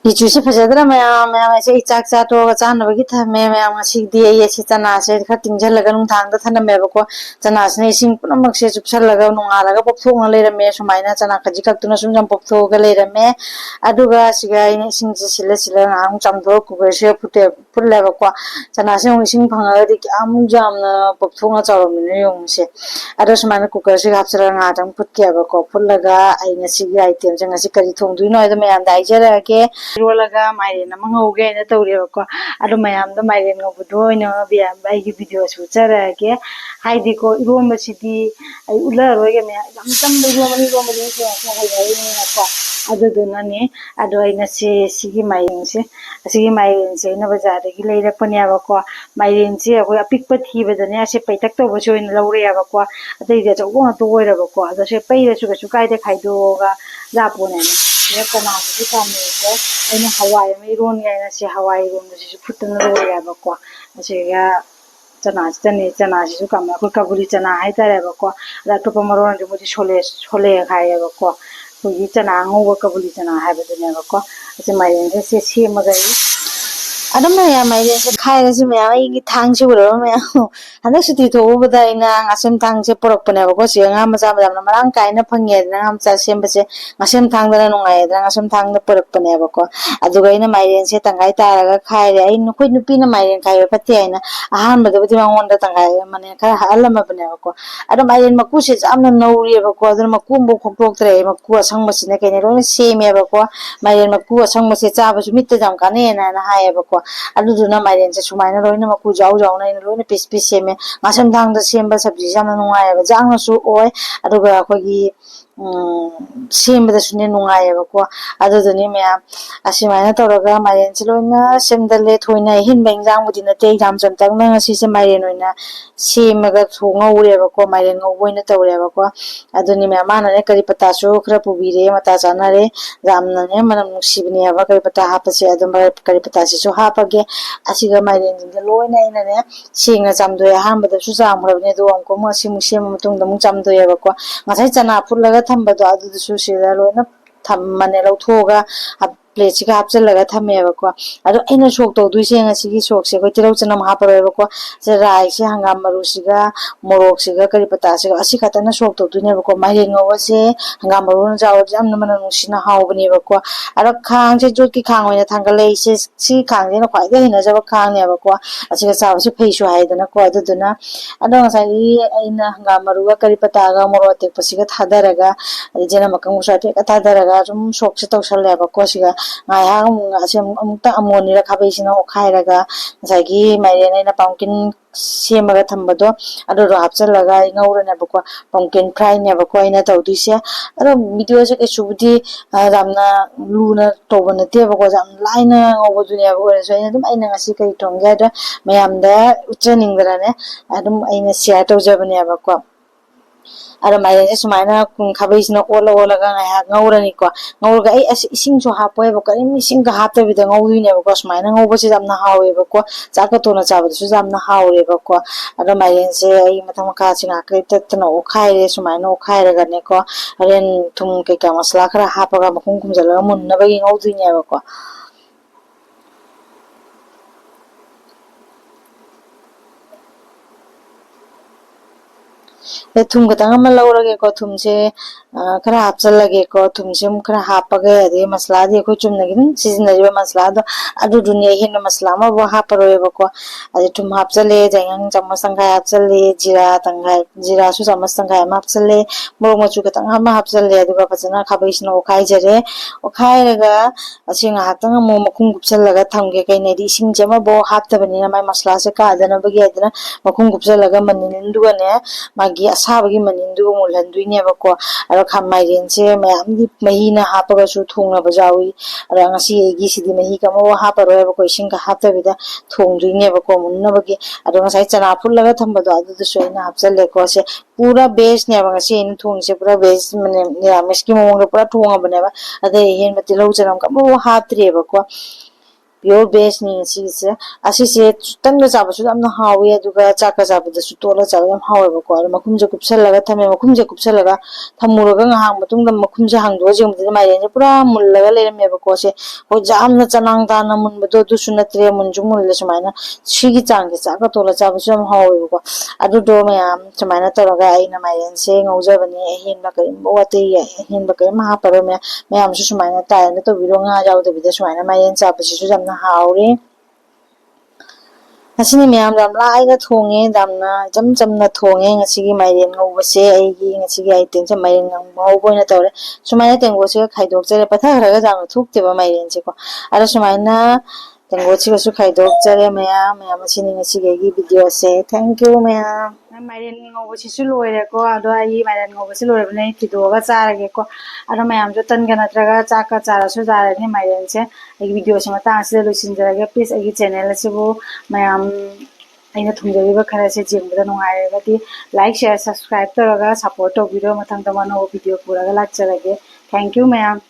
ꯏꯆꯨꯁꯤ ꯐꯖꯗ꯭ꯔꯥ ꯃꯌꯥꯝ ꯃꯌꯥꯝ ꯑꯩꯁꯦ ꯑꯩ ꯆꯥꯛ ꯆꯥ ꯇꯣꯛꯑꯒ ꯆꯥꯅꯕꯒꯤ ꯊꯝꯃꯦ ꯃꯌꯥꯝ ꯉꯁꯤꯗꯤ ꯑꯩ ꯑꯁꯤ ꯆꯅꯥꯁꯦ ꯈꯔ ꯇꯤꯡꯁꯤꯜꯂꯒ ꯅꯨꯡꯗꯥꯡꯗ ꯊꯅꯝꯃꯦꯕꯀꯣ ꯆꯅꯥꯁꯤꯅ ꯏꯁꯤꯡ ꯄꯨꯝꯅꯃꯛꯁꯦ ꯆꯨꯞꯁꯜꯂꯒ ꯅꯣꯡꯉꯥꯜꯂꯒ ꯄꯣꯞꯊꯣꯛꯅ ꯂꯩꯔꯝꯃꯦ ꯁꯨꯃꯥꯏꯅ ꯆꯅꯥ ꯈꯖꯤꯛ ꯈꯛꯇꯨꯅ ꯁꯨꯝ ꯄꯣꯞꯊꯣꯛꯑꯒ ꯂꯩꯔꯝꯃꯦ ꯑꯗꯨꯒ ꯁꯤꯒ ꯑꯩꯅ ꯏꯁꯤꯡꯁꯦ ꯁꯤꯜꯂ ꯉꯥꯏꯍꯥꯛ ꯆꯥꯝꯊꯣꯛꯑꯒ ꯀꯨꯀꯔꯁꯤꯗ ꯐꯨꯠꯂꯦꯕꯀꯣ ꯆꯅꯥꯁꯦ ꯑꯃꯨꯛ ꯏꯁꯤꯡ ꯐꯪꯉꯒꯗꯤ ꯀꯌꯥꯃꯨꯛ ꯌꯥꯝꯅ ꯄꯣꯞꯊꯣꯛꯅ ꯆꯥꯎꯔꯝꯃꯤꯅꯣ ꯌꯦꯡꯉꯨꯁꯦ ꯑꯗꯣ ꯁꯨꯃꯥꯏꯅ ꯀꯨꯀꯔꯁꯤꯒ ꯍꯥꯞꯆꯤꯜꯂꯒ ꯉꯥꯏꯍꯥꯛꯇꯪ ꯐꯨꯠꯀꯦꯕꯀꯣ ꯐꯨꯠꯂꯒ ꯑꯩ ꯉꯁꯤꯒꯤ ꯑꯥꯏꯇꯦꯝꯁꯦ ꯉꯁꯤ ꯀꯔꯤ ꯊꯣꯡꯗꯣꯏꯅꯣ ꯍꯥꯏꯗꯣ ꯃꯌꯥꯝꯗ ꯍꯥꯏꯖꯔꯛꯑꯒꯦ ꯏꯔꯣꯜꯂꯒ ꯃꯥꯏꯔꯦꯟ ꯑꯃ ꯉꯧꯒꯦꯅ ꯇꯧꯔꯦꯕꯀꯣ ꯑꯗꯣ ꯃꯌꯥꯝꯗꯣ ꯃꯥꯏꯔꯦꯟ ꯉꯧꯕꯗꯣ ꯑꯣꯏꯅ ꯑꯩꯒꯤ ꯚꯤꯗꯤꯑꯣꯁꯨ ꯎꯠꯆꯔꯛꯑꯒꯦ ꯍꯥꯏꯗꯤꯀꯣ ꯏꯔꯣꯝꯕꯁꯤꯗꯤ ꯑꯩ ꯎꯠꯂꯔꯣꯏꯒꯦ ꯃꯌꯥꯝ ꯌꯥꯝ ꯆꯝꯕ ꯏꯔꯣꯝꯕꯗꯤ ꯍꯩꯅꯔꯤꯅꯤꯅꯀꯣ ꯑꯗꯨꯗꯨꯅꯅꯦ ꯑꯗꯣ ꯑꯩꯅ ꯁꯤꯒꯤ ꯃꯥꯏꯔꯦꯟꯁꯦ ꯑꯁꯤꯒꯤ ꯃꯥꯏꯔꯦꯟꯁꯦ ꯑꯩꯅ ꯕꯖꯥꯔꯗꯒꯤ ꯂꯩꯔꯛꯄꯅꯦꯕꯀꯣ ꯃꯥꯏꯔꯦꯟꯁꯦ ꯑꯩꯈꯣꯏ ꯑꯄꯤꯛꯄ ꯊꯤꯕꯗꯅꯦ ꯑꯁꯤ ꯄꯩꯇꯛ ꯇꯧꯕꯁꯦ ꯑꯣꯏꯅ ꯂꯧꯔꯦꯕꯀꯣ ꯑꯇꯩꯗꯤ ꯑꯆꯧꯕ ꯉꯥꯛꯇ ꯑꯣꯏꯔꯕꯀꯣ ꯑꯗꯣ ꯁꯤ ꯄꯩꯔꯁꯨ ꯀꯩꯁꯨ ꯀꯥꯏꯗꯦ ꯈꯥꯏꯗꯣꯛꯑꯒ ꯖꯥꯄꯣꯅꯦꯅ ꯀꯅꯥꯕꯨꯗꯤ ꯄꯥꯝꯃꯦꯀꯣ ꯑꯩꯅ ꯍꯋꯥꯏ ꯑꯃ ꯏꯔꯣꯟꯒꯦꯅ ꯁꯤ ꯍꯋꯥꯏ ꯏꯔꯣꯟꯕꯁꯤꯁꯨ ꯐꯨꯠꯇꯅ ꯂꯣꯏꯔꯦꯕꯀꯣ ꯑꯁꯤꯒ ꯆꯅꯥꯁꯤꯗꯅꯤ ꯆꯅꯥꯁꯤꯁꯨ ꯑꯩꯈꯣꯏ ꯀꯕꯨꯂꯤ ꯆꯅꯥ ꯍꯥꯏꯇꯥꯔꯦꯕꯀꯣ ꯑꯗ ꯑꯇꯣꯞꯄ ꯃꯔꯣꯟꯗꯤ ꯃꯣꯏꯗꯤ ꯁꯣꯂꯦ ꯍꯥꯏꯌꯦꯕꯀꯣ ꯑꯩꯈꯣꯏꯒꯤ ꯆꯅꯥ ꯑꯉꯧꯕ ꯀꯕꯨꯂꯤ ꯆꯅꯥ ꯍꯥꯏꯕꯗꯨꯅꯦꯕꯀꯣ ꯑꯁꯤ ꯃꯥꯏꯔꯦꯟꯁꯦ ꯁꯦꯝꯃꯒ ꯑꯗꯨꯝ ꯃꯌꯥꯝ ꯃꯥꯏꯔꯦꯟꯁꯦ ꯈꯥꯏꯔꯁꯤ ꯃꯌꯥꯝ ꯑꯩꯒꯤ ꯊꯥꯡꯁꯤ ꯎꯔꯕ ꯃꯌꯥꯝ ꯍꯟꯗꯛ ꯁꯨꯇꯤ ꯊꯣꯛꯎꯕꯗ ꯑꯩꯅ ꯉꯥꯁꯦꯝ ꯊꯥꯡꯁꯦ ꯄꯨꯔꯛꯄꯅꯦꯕꯀꯣ ꯁꯤ ꯉꯥ ꯃꯆꯥ ꯌꯥꯝꯅ ꯃꯔꯥꯡ ꯀꯥꯏꯅ ꯐꯪꯉꯦꯗꯅ ꯉꯥ ꯃꯆꯥ ꯁꯦꯝꯕꯁꯦ ꯉꯥꯁꯦꯝ ꯊꯥꯡꯗꯅ ꯅꯨꯡꯉꯥꯏꯌꯦꯗꯅ ꯉꯥꯁꯦꯝ ꯊꯥꯡꯗ ꯄꯨꯔꯛꯄꯅꯦꯕꯀꯣ ꯑꯗꯨꯒ ꯑꯩꯅ ꯃꯥꯏꯔꯦꯟꯁꯦ ꯇꯪꯈꯥꯏ ꯇꯥꯔꯒ ꯈꯥꯏꯔꯦ ꯑꯩꯈꯣꯏ ꯅꯨꯄꯤꯅ ꯃꯥꯏꯔꯦꯟ ꯈꯥꯏꯕ ꯐꯠꯇꯦ ꯍꯥꯏꯅ ꯑꯍꯥꯟꯕꯗꯕꯨꯗꯤ ꯃꯉꯣꯟꯗ ꯇꯪꯈꯥꯏ ꯑꯃꯅꯦ ꯈꯔ ꯍꯥꯜꯂꯝꯃꯕꯅꯦꯕꯀꯣ ꯑꯗꯣ ꯃꯥꯏꯔꯦꯟ ꯃꯀꯨꯁꯦ ꯌꯥꯝꯅ ꯅꯧꯔꯤꯑꯕꯀꯣ ꯑꯗꯨꯅ ꯃꯀꯨ ꯑꯃꯐꯥꯎ ꯈꯣꯛꯇꯣꯛꯇ꯭ꯔꯦ ꯃꯀꯨ ꯑꯁꯪꯕꯁꯤꯅ ꯀꯩꯅ ꯂꯣꯏꯅ ꯁꯦꯝꯃꯦꯕꯀꯣ ꯃꯥꯏꯔꯦꯟ ꯃꯀꯨ ꯑꯁꯪꯕꯁꯦ ꯆꯥꯕꯁꯨ ꯃꯤꯠꯇ ꯌꯥꯝ ꯀꯥꯟꯅꯩꯅ ꯍꯥꯏꯌꯦꯕꯀꯣ ꯑꯗꯨꯗꯨꯅ ꯃꯥꯏꯔꯦꯟꯁꯦ ꯁꯨꯃꯥꯏꯅ ꯂꯣꯏꯅ ꯃꯀꯨ ꯌꯥꯎꯅ ꯑꯩꯅ ꯂꯣꯏꯅ ꯄꯤꯁ ꯄꯤꯁ ꯁꯦꯝꯃꯦ ꯉꯥꯁꯝꯊꯥꯡꯗ ꯁꯦꯝꯕ ꯁꯕꯖꯤꯁꯦ ꯌꯥꯝꯅ ꯅꯨꯡꯉꯥꯏꯌꯦꯕ ꯌꯥꯡꯅꯁꯨ ꯑꯣꯏ ꯑꯗꯨꯒ ꯑꯩꯈꯣꯏꯒꯤ ꯁꯦꯝꯕꯗꯁꯨꯅꯦ ꯅꯨꯡꯉꯥꯏꯌꯦꯕꯀꯣ ꯑꯗꯨꯗꯨꯅꯤ ꯃꯌꯥꯝ ꯑꯁꯨꯃꯥꯏꯅ ꯇꯧꯔꯒ ꯃꯥꯏꯔꯦꯟꯁꯦ ꯂꯣꯏꯅ ꯁꯦꯝꯗꯜꯂꯦ ꯊꯣꯏꯅ ꯑꯍꯦꯟꯕ ꯏꯟꯖꯥꯡꯕꯨꯗꯤ ꯅꯠꯇꯦ ꯌꯥꯝ ꯆꯝꯇꯛꯅ ꯉꯁꯤꯁꯦ ꯃꯥꯏꯔꯦꯟ ꯑꯣꯏꯅ ꯁꯦꯝꯃꯒ ꯉꯧꯔꯦꯕꯀꯣ ꯃꯥꯏꯔꯦꯟ ꯉꯧꯕ ꯑꯣꯏꯅ ꯇꯧꯔꯦꯕꯀꯣ ꯑꯗꯨꯅꯤ ꯃꯌꯥꯝ ꯃꯥꯅꯅꯦ ꯀꯔꯤ ꯄꯇꯥꯁꯨ ꯈꯔ ꯄꯨꯕꯤꯔꯦ ꯃꯇꯥ ꯆꯥꯅꯔꯦ ꯌꯥꯝꯅꯅꯦ ꯃꯅꯝ ꯅꯨꯡꯁꯤꯕꯅꯦꯕ ꯀꯔꯤ ꯄꯇꯥ ꯍꯥꯞꯄꯁꯦ ꯑꯗꯨꯝ ꯀꯔꯤ ꯄꯇꯥꯁꯤꯁꯨ ꯍꯥꯞꯄꯒꯦ ꯑꯁꯤꯒ ꯃꯥꯏꯔꯦꯟꯁꯤꯡꯁꯦ ꯂꯣꯏꯅ ꯑꯩꯅꯅꯦ ꯁꯦꯡꯅ ꯆꯥꯝꯊꯣꯛꯑꯦ ꯑꯍꯥꯟꯕꯗꯁꯨ ꯆꯥꯝꯈ꯭ꯔꯕꯅꯦ ꯑꯗꯨꯒ ꯑꯃꯨꯛ ꯁꯦꯝꯃ ꯃꯇꯨꯡꯗ ꯑꯃꯨꯛ ꯆꯥꯝꯊꯣꯛꯑꯦꯕꯀꯣ ꯉꯁꯥꯏ ꯆꯅꯥ ꯐꯨꯠꯂꯒ ꯊꯝꯕꯗꯣ ꯑꯗꯨꯗꯨꯁꯨ ꯁꯤꯗ ꯂꯣꯏꯅ ꯊꯝꯃꯅꯦ ꯂꯧꯊꯣꯛꯑꯒ ꯄ꯭ꯂꯦꯠꯁꯤꯒ ꯍꯥꯞꯆꯤꯜꯂꯒ ꯊꯝꯃꯦꯕꯀꯣ ꯑꯗꯣ ꯑꯩꯅ ꯁꯣꯛ ꯇꯧꯗꯣꯏꯁꯦ ꯉꯁꯤꯒꯤ ꯁꯣꯛꯁꯦ ꯑꯩꯈꯣꯏ ꯇꯤꯜꯍꯧ ꯆꯅꯝ ꯍꯥꯞꯄꯔꯣꯏꯕꯀꯣ ꯔꯥꯏꯁꯦ ꯍꯪꯒꯥꯝ ꯃꯔꯨꯁꯤꯒ ꯃꯣꯔꯣꯛꯁꯤꯒ ꯀꯔꯤ ꯄꯇꯥꯁꯤꯒ ꯑꯁꯤ ꯈꯛꯇꯅ ꯁꯣꯛ ꯇꯧꯗꯣꯏꯅꯦꯕꯀꯣ ꯃꯥꯏꯔꯦꯟ ꯉꯧꯕꯁꯦ ꯍꯪꯒꯥꯝ ꯃꯔꯨꯅ ꯆꯥꯎꯕꯁꯦ ꯌꯥꯝꯅ ꯃꯅꯝ ꯅꯨꯡꯁꯤꯅ ꯍꯥꯎꯕꯅꯦꯕꯀꯣ ꯑꯗꯣ ꯈꯥꯡꯁꯦ ꯖꯣꯠꯀꯤ ꯈꯥꯡ ꯑꯣꯏꯅ ꯊꯥꯡꯒꯠꯂꯛꯏꯁꯦ ꯁꯤ ꯈꯥꯡꯁꯤꯅ ꯈ꯭ꯋꯥꯏꯗꯒꯤ ꯍꯩꯅꯖꯕ ꯈꯥꯡꯅꯦꯕꯀꯣ ꯑꯁꯤꯒ ꯆꯥꯕꯁꯨ ꯐꯩꯁꯨ ꯍꯥꯏꯗꯅꯀꯣ ꯑꯗꯨꯗꯨꯅ ꯑꯗꯣ ꯉꯁꯥꯏꯒꯤ ꯑꯩꯅ ꯍꯪꯒꯥꯝ ꯃꯔꯨꯒ ꯀꯔꯤ ꯄꯇꯥꯒ ꯃꯣꯔꯣꯛ ꯑꯇꯦꯛꯄꯁꯤꯒ ꯊꯥꯗꯔꯒ ꯑꯗꯩ ꯆꯅꯝ ꯑꯀꯪꯕꯁꯨ ꯑꯇꯦꯛꯀ ꯊꯥꯗꯔꯒ ꯁꯨꯝ ꯁꯣꯛꯁꯦ ꯇꯧꯁꯜꯂꯦꯕꯀꯣ ꯁꯤꯒ ꯉꯥꯏꯍꯥꯛ ꯑꯃꯨꯛꯇꯪ ꯑꯃꯣꯠꯅꯤꯔ ꯈꯥꯕꯩꯁꯤꯅ ꯑꯣꯠꯈꯥꯏꯔꯒ ꯉꯁꯥꯏꯒꯤ ꯃꯥꯏꯔꯦꯟ ꯑꯩꯅ ꯄꯝꯀꯤꯟ ꯁꯦꯝꯃꯒ ꯊꯝꯕꯗꯣ ꯑꯗꯨꯗꯣ ꯍꯥꯞꯆꯤꯜꯂꯒ ꯑꯩ ꯉꯧꯔꯅꯦꯕꯀꯣ ꯄꯝꯀꯤꯟ ꯐ꯭ꯔꯥꯏꯅꯦꯕꯀꯣ ꯑꯩꯅ ꯇꯧꯗꯣꯏꯁꯦ ꯑꯗꯣ ꯚꯤꯗꯤꯑꯣꯁꯦ ꯀꯩꯁꯨꯕꯨꯗꯤ ꯌꯥꯝꯅ ꯂꯨꯅ ꯇꯧꯕ ꯅꯠꯇꯦꯕꯀꯣ ꯌꯥꯝ ꯂꯥꯏꯅ ꯉꯧꯕꯗꯨꯅꯦꯕ ꯑꯣꯏꯔꯁꯨ ꯑꯩꯅ ꯉꯁꯤ ꯀꯔꯤ ꯊꯣꯡꯒꯦ ꯍꯥꯏꯗꯣ ꯃꯌꯥꯝꯗ ꯎꯠꯆꯅꯤꯡꯗꯅꯅꯦ ꯑꯗꯨꯝ ꯑꯩꯅ ꯁꯤꯌꯥꯔ ꯇꯧꯖꯕꯅꯦꯕꯀꯣ ꯑꯗꯣ ꯃꯥꯏꯔꯦꯟꯁꯦ ꯁꯨꯃꯥꯏꯅ ꯈꯥꯕꯩꯁꯤꯅ ꯑꯣꯜꯂꯒ ꯉꯥꯏꯍꯥꯛ ꯉꯧꯔꯅꯤꯀꯣ ꯉꯧꯔꯒ ꯑꯩ ꯑꯁ ꯏꯁꯤꯡꯁꯨ ꯍꯥꯞꯄꯣꯏꯕ ꯀꯔꯤꯝ ꯏꯁꯤꯡꯒ ꯍꯥꯞꯇꯕꯤꯗ ꯉꯧꯗꯣꯏꯅꯦꯕꯀꯣ ꯁꯨꯃꯥꯏꯅ ꯉꯧꯕꯁꯦ ꯌꯥꯝꯅ ꯍꯥꯎꯋꯦꯕꯀꯣ ꯆꯥꯛꯀ ꯇꯣꯠꯅ ꯆꯥꯕꯗꯁꯨ ꯌꯥꯝꯅ ꯍꯥꯎꯋꯦꯕꯀꯣ ꯑꯗꯣ ꯃꯥꯏꯔꯦꯟꯁꯦ ꯑꯩ ꯃꯊꯛ ꯃꯈꯥꯁꯦ ꯉꯥꯏꯍꯥꯛ ꯇꯠꯇꯅ ꯑꯣꯠꯈꯥꯏꯔꯦ ꯁꯨꯃꯥꯏꯅ ꯑꯣꯠꯈꯥꯏꯔꯒꯅꯦꯀꯣ ꯍꯣꯔꯦꯟ ꯊꯨꯝ ꯀꯩꯀꯥ ꯃꯁꯂꯥ ꯈꯔ ꯍꯥꯞꯄꯒ ꯃꯈꯨꯝ ꯈꯨꯝꯖꯤꯜꯂꯒ ꯃꯨꯟꯅꯕꯒꯤ ꯉꯧꯗꯣꯏꯅꯦꯕꯀꯣ ꯊꯨꯝ ꯈꯤꯇꯪ ꯑꯃ ꯂꯧꯔꯒꯦꯀꯣ ꯊꯨꯝꯁꯦ ꯈꯔ ꯍꯥꯞꯆꯤꯜꯂꯒꯦꯀꯣ ꯊꯨꯝꯁꯦ ꯑꯃꯨꯛ ꯈꯔ ꯍꯥꯞꯄꯒ ꯑꯗꯒꯤ ꯃꯁꯂꯥꯗꯤ ꯑꯩꯈꯣꯏ ꯆꯨꯝꯅꯒꯤ ꯑꯗꯨꯝ ꯁꯤꯖꯤꯟꯅꯔꯤꯕ ꯃꯁꯂꯥꯗꯣ ꯑꯗꯨꯗꯨꯅꯦ ꯑꯍꯦꯟꯕ ꯃꯁꯂꯥ ꯑꯃꯐꯥꯎ ꯍꯥꯞꯄꯔꯣꯏꯕꯀꯣ ꯑꯗꯩ ꯊꯨꯝ ꯍꯥꯞꯆꯜꯂꯦ ꯌꯥꯏꯉꯪ ꯆꯥꯃꯁ ꯇꯪꯈꯥꯏ ꯍꯥꯞꯆꯜꯂꯦ ꯖꯤꯔꯥ ꯇꯪꯈꯥꯏ ꯖꯤꯔꯥꯁꯨ ꯆꯥꯃꯁ ꯇꯪꯈꯥꯏ ꯑꯃ ꯍꯥꯞꯆꯜꯂꯦ ꯃꯣꯔꯣꯛ ꯃꯆꯨ ꯈꯤꯇꯪ ꯑꯃ ꯍꯥꯞꯆꯜꯂꯦ ꯑꯗꯨꯒ ꯐꯖꯅ ꯈꯥꯕꯩꯁꯤꯅ ꯑꯣꯠꯈꯥꯏꯖꯔꯦ ꯑꯣꯠꯈꯥꯏꯔꯒ ꯑꯁꯤ ꯉꯥꯏꯍꯥꯛꯇꯪ ꯑꯃꯨꯛ ꯃꯈꯨꯝ ꯀꯨꯞꯁꯜꯂꯒ ꯊꯝꯒꯦ ꯀꯩꯅꯣꯗꯤ ꯏꯁꯤꯡꯁꯦ ꯑꯃꯐꯥꯎ ꯍꯥꯞꯇꯕꯅꯤꯅ ꯃꯥꯏ ꯃꯁꯂꯥꯁꯦ ꯀꯥꯗꯅꯕꯒꯤ ꯍꯥꯏꯗꯅ ꯃꯈꯨꯝ ꯀꯨꯞꯁꯜꯂꯒ ꯃꯅꯤꯟꯗꯨꯒꯅꯦ ꯃꯥꯒꯤ ꯑꯁꯥꯕꯒꯤ ꯃꯅꯤꯟꯗꯨꯒ ꯃꯨꯜꯍꯟꯗꯣꯏꯅꯦꯕꯀꯣ ꯑꯗꯣ ꯃꯥꯏꯔꯦꯟꯁꯦ ꯃꯌꯥꯝꯗꯤ ꯃꯍꯤꯅ ꯍꯥꯞꯄꯒꯁꯨ ꯊꯣꯡꯅꯕ ꯌꯥꯎꯏ ꯑꯗ ꯉꯁꯤ ꯑꯩꯒꯤꯁꯤꯗꯤ ꯃꯍꯤꯒ ꯑꯃꯐꯥꯎ ꯍꯥꯞꯄꯔꯣꯏꯕꯀꯣ ꯏꯁꯤꯡꯒ ꯍꯥꯞꯇꯕꯤꯗ ꯊꯣꯡꯗꯣꯏꯅꯦꯕꯀꯣ ꯃꯨꯟꯅꯕꯒꯤ ꯑꯗꯣ ꯉꯁꯥꯏ ꯆꯅꯥ ꯐꯨꯠꯂꯒ ꯊꯝꯕꯗꯣ ꯑꯗꯨꯗꯨꯁꯨ ꯑꯩꯅ ꯍꯥꯞꯆꯜꯂꯦꯀꯣ ꯁꯦ ꯄꯨꯔꯥ ꯕꯦꯁꯅꯦꯕ ꯉꯁꯤ ꯑꯩꯅ ꯊꯣꯡꯉꯤꯁꯦ ꯄꯨꯔꯥ ꯕꯦꯁ ꯃꯤꯔꯥꯃꯤꯁꯀꯤ ꯃꯑꯣꯡꯗ ꯄꯨꯔꯥ ꯊꯣꯡꯉꯕꯅꯦꯕ ꯑꯗꯩ ꯑꯍꯦꯟꯕ ꯇꯤꯜꯍꯧ ꯆꯅꯝ ꯑꯃꯐꯥꯎ ꯍꯥꯞꯇ꯭ꯔꯤꯑꯕꯀꯣ pure base ni ngasi asise tangga chabasu yamna hawi aduga chaka chabadasu tola chaba yam hawi ko ar makhumje kupsalaga thame makhumje kupsalaga thamuraga ngahang matungda makhumje hangdo jingmde mairen pura mullaga lerame ba ko se ho jamna chanang dana munbado dusu natre munju mulle sumaina sigi changge chaka tola chabasu yam hawi ko adu do mayam sumaina toraga aina mairen se ngaujabani hin ba kai wate hin ba kai ma paro me mayam su sumaina ta na to biro nga jaw de bida sumaina mairen chabasu su jamna hawi asini mayam dam lai na thonge damna jam jam na thonge ngasigi mairen ngobase aigi ngasigi item se mairen ngau na tawre sumaina tengo se khaidok jere patha raga jang thukte ba mairen se ko ara sumaina tengo chi su khaidok jere mayam asini ngasigi video se thank you mayam mairen ngobase su loire ko ado ai mairen ngobase loire bne kidoga charage ko ara mayam jo tan gana traga chaka chara su jare ni mairen se ai video se mata se loisin jare please ai channel se bu mayam aina thumjariba khara se jengda nungairagadi like share subscribe taraga support tobiro mathang tamano video puraga lacharage thank you mayam